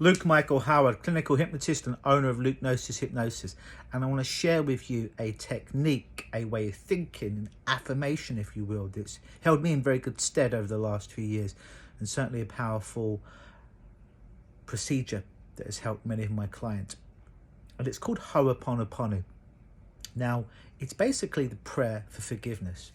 Luke Michael Howard, clinical hypnotist and owner of Luke-Gnosis Hypnosis. And I want to share with you a technique, a way of thinking, an affirmation, if you will, that's held me in very good stead over the last few years, and certainly a powerful procedure that has helped many of my clients. And it's called oponopono. Now, it's basically the prayer for forgiveness.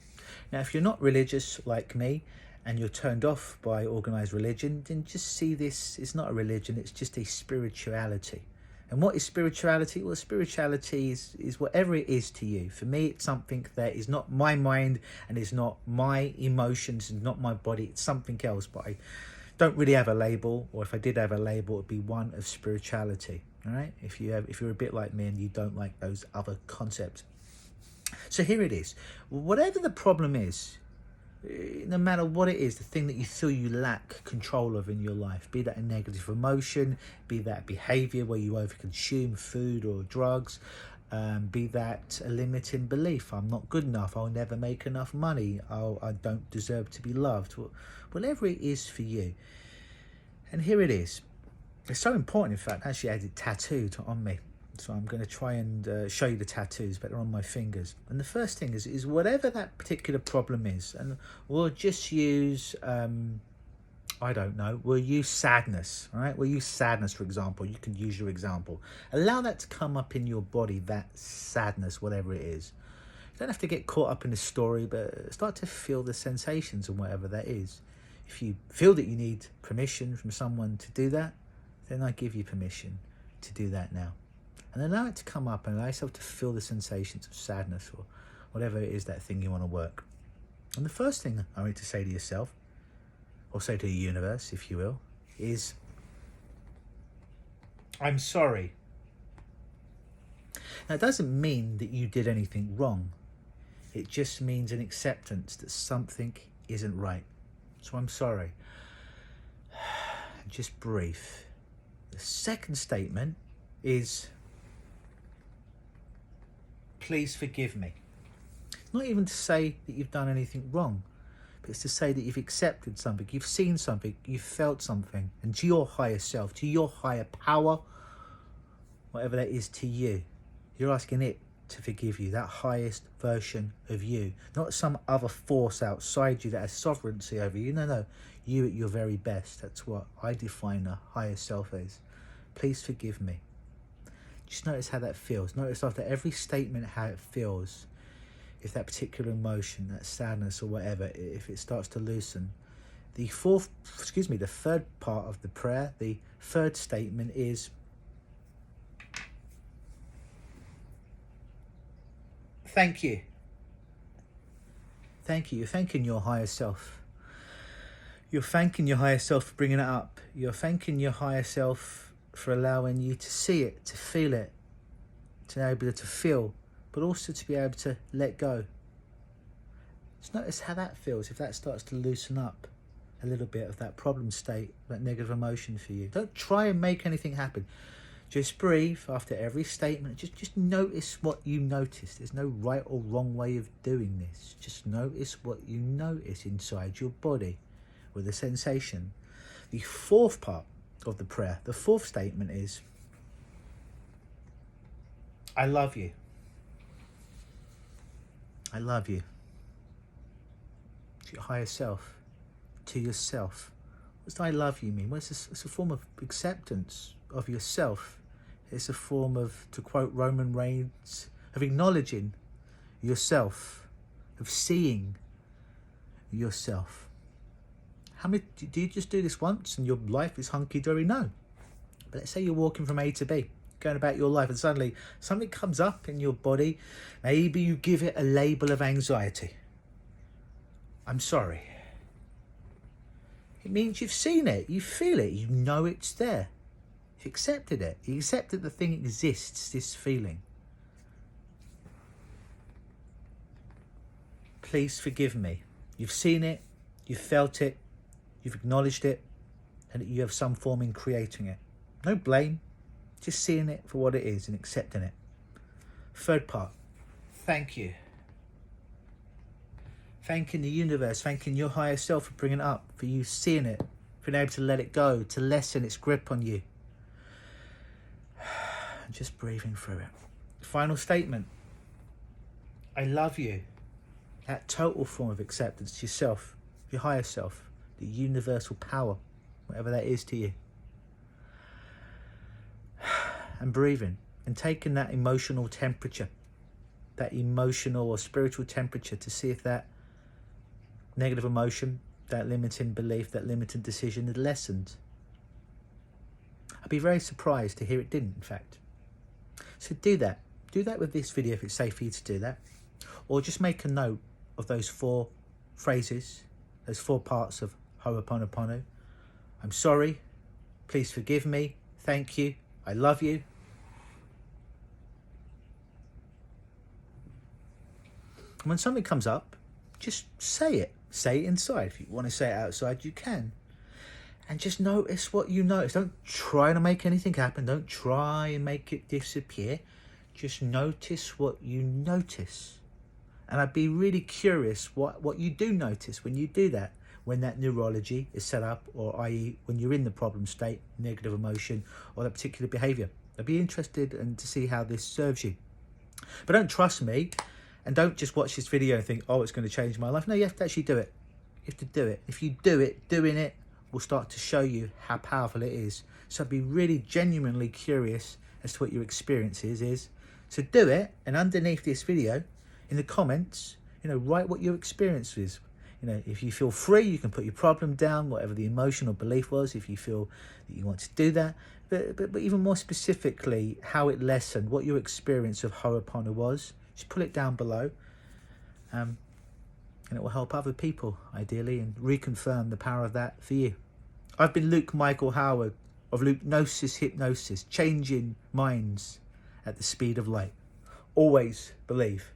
Now, if you're not religious like me, and you're turned off by organized religion, then just see this, it's not a religion, it's just a spirituality. And what is spirituality? Well, spirituality is whatever it is to you. For me, it's something that is not my mind and is not my emotions and not my body. It's something else, but I don't really have a label, or if I did have a label, it would be one of spirituality. All right? If you're a bit like me and you don't like those other concepts. So here it is. Whatever the problem is, no matter what it is, the thing that you feel you lack control of in your life, be that a negative emotion, be that behavior where you overconsume food or drugs, be that a limiting belief, I'm not good enough, I'll never make enough money, I don't deserve to be loved, whatever it is for you. And here it is. It's so important, in fact, actually I had it tattooed on me. So I'm going to try and show you the tattoos, but they're on my fingers. And the first thing is whatever that particular problem is, and we'll just use, I don't know, we'll use sadness, all right? We'll use sadness, for example. You can use your example. Allow that to come up in your body, that sadness, whatever it is. You don't have to get caught up in the story, but start to feel the sensations and whatever that is. If you feel that you need permission from someone to do that, then I give you permission to do that now. And allow it to come up and allow yourself to feel the sensations of sadness or whatever it is, that thing you want to work. And the first thing I want to say to yourself, or say to the universe, if you will, is, I'm sorry. Now, it doesn't mean that you did anything wrong. It just means an acceptance that something isn't right. So I'm sorry. Just breathe. The second statement is, please forgive me. It's not even to say that you've done anything wrong, but it's to say that you've accepted something, you've seen something, you've felt something, and to your higher self, to your higher power, whatever that is to you, you're asking it to forgive you, that highest version of you, not some other force outside you that has sovereignty over you. No, you at your very best. That's what I define a higher self as. Please forgive me. Just notice how that feels. Notice after every statement how it feels. If that particular emotion, that sadness or whatever, if it starts to loosen. The third part of the prayer, the third statement is, thank you. Thank you. You're thanking your higher self. You're thanking your higher self for bringing it up. You're thanking your higher self for allowing you to see it, to feel it, to be able to feel, but also to be able to let go. Just notice how that feels if that starts to loosen up a little bit of that problem state, that negative emotion for you. Don't try and make anything happen. Just breathe after every statement. Just notice what you notice. There's no right or wrong way of doing this. Just notice what you notice inside your body with a sensation. The fourth part of the prayer, the fourth statement is, I love you. I love you. To your higher self, to yourself. What does I love you mean? Well, it's a form of acceptance of yourself. It's a form of, to quote Roman Reigns, of acknowledging yourself, of seeing yourself. How many do you just do this once and your life is hunky-dory? No. But let's say you're walking from A to B, going about your life, and suddenly something comes up in your body. Maybe you give it a label of anxiety. I'm sorry. It means you've seen it, you feel it, you know it's there. You've accepted it. You accept that the thing exists, this feeling. Please forgive me. You've seen it, you've felt it, you've acknowledged it, and you have some form in creating it. No blame, just seeing it for what it is and accepting it. Third part, thank you. Thanking the universe, thanking your higher self for bringing it up, for you seeing it, for being able to let it go, to lessen its grip on you. And just breathing through it. Final statement. I love you. That total form of acceptance to yourself, your higher self, the universal power, whatever that is to you. And breathing and taking that emotional temperature, that emotional or spiritual temperature, to see if that negative emotion, that limiting belief, that limiting decision had lessened. I'd be very surprised to hear it didn't, in fact. So do that. Do that with this video if it's safe for you to do that. Or just make a note of those 4 phrases, those 4 parts of Ho'oponopono. I'm sorry. Please forgive me. Thank you. I love you. And when something comes up, just say it. Say it inside. If you want to say it outside, you can. And just notice what you notice. Don't try to make anything happen. Don't try and make it disappear. Just notice what you notice. And I'd be really curious what you do notice when you do that, when that neurology is set up, or i.e. when you're in the problem state, negative emotion, or that particular behaviour. I'd be interested to see how this serves you. But don't trust me, and don't just watch this video and think, oh, it's going to change my life. No, you have to actually do it. You have to do it. If you do it, doing it will start to show you how powerful it is. So I'd be really genuinely curious as to what your experience is. So do it, and underneath this video, in the comments, write what your experience is. If you feel free, you can put your problem down, whatever the emotional belief was, if you feel that you want to do that. But even more specifically, how it lessened, what your experience of Ho'opono was. Just put it down below. And it will help other people, ideally, and reconfirm the power of that for you. I've been Luke Michael Howard of Luke-Gnosis Hypnosis, changing minds at the speed of light. Always believe.